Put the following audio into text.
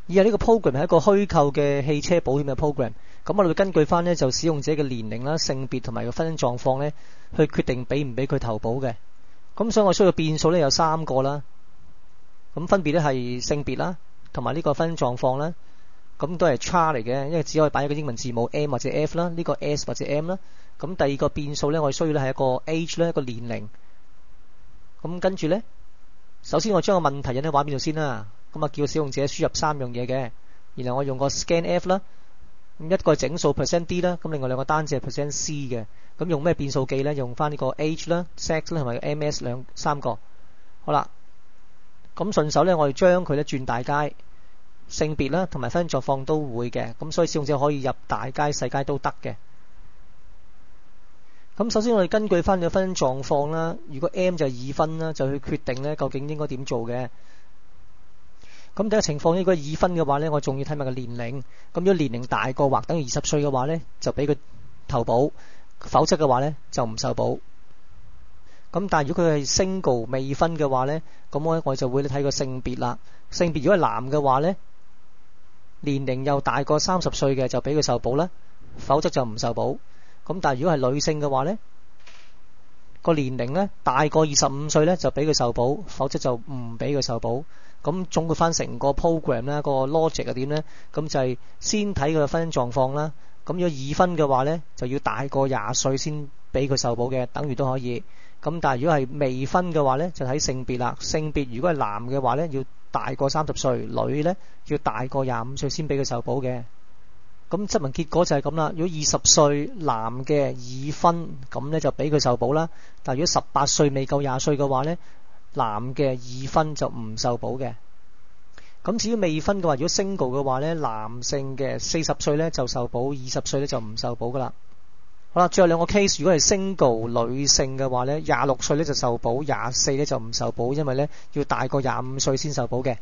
以下呢個 program 係一個虛構嘅汽車保險嘅 program， 咁我哋會根據翻呢就使用者嘅年齡啦、性別同埋個婚姻狀況呢去決定俾唔俾佢投保嘅。咁所以我需要變數呢有3個啦，咁分別呢係性別啦，同埋呢個婚姻狀況啦，咁都係 char 嚟嘅，因為只可以擺一個英文字母 M 或者 F 啦，呢個 S 或者 M 啦。咁第二個變數呢，我需要呢係一個 age 啦，一個年齡。咁跟住呢，首先我將個問題引喺畫面度先啦。咁啊，叫使用者輸入3樣嘢嘅，然後我用個 scan F 啦，咁一個係整數 %D 啦，咁另外2個單字係 %C 嘅。咁用咩變數記呢？用翻呢個 age 啦、sex 啦同埋 MS 3個。好啦，咁順手呢，我哋將佢咧轉大街，性別啦同埋婚姻狀況都會嘅，咁所以使用者可以入大街細街都得嘅。咁首先我哋根據翻個婚姻狀況啦，如果 M 就係已婚啦，就去決定呢究竟應該點做嘅。咁第一個情況，如果已婚嘅話呢，我仲要睇埋個年齡。咁如果年齡大過或等於20歲嘅話呢，就俾佢投保；否則嘅話呢，就唔受保。咁但係如果佢係 single 未婚嘅話呢，咁我就會睇個性別啦。性別如果係男嘅話呢，年齡又大過30歲嘅就俾佢受保啦，否則就唔受保。咁但係如果係女性嘅話呢，個年齡呢大過25歲呢就俾佢受保，否則就唔俾佢受保。咁總括翻成個 program 啦，個 logic 係點呢？咁就係先睇佢個婚姻狀況啦。咁如果已婚嘅話呢，就要大過20歲先俾佢受保嘅，等於都可以。咁但係如果係未婚嘅話呢，就睇性別啦。性別如果係男嘅話呢，要大過30歲；女呢要大過25歲先俾佢受保嘅。咁質問結果就係咁啦。如果20歲男嘅已婚，咁呢就俾佢受保啦。但係如果18歲未夠20歲嘅話呢，男嘅已婚就唔受保嘅。咁至於未婚嘅話，如果 single 嘅話呢，男性嘅40歲呢就受保，20歲呢就唔受保噶啦。好啦，最後2個 case， 如果係 single 女性嘅話呢，26歲呢就受保，24呢就唔受保，因為呢要大過25歲先受保嘅。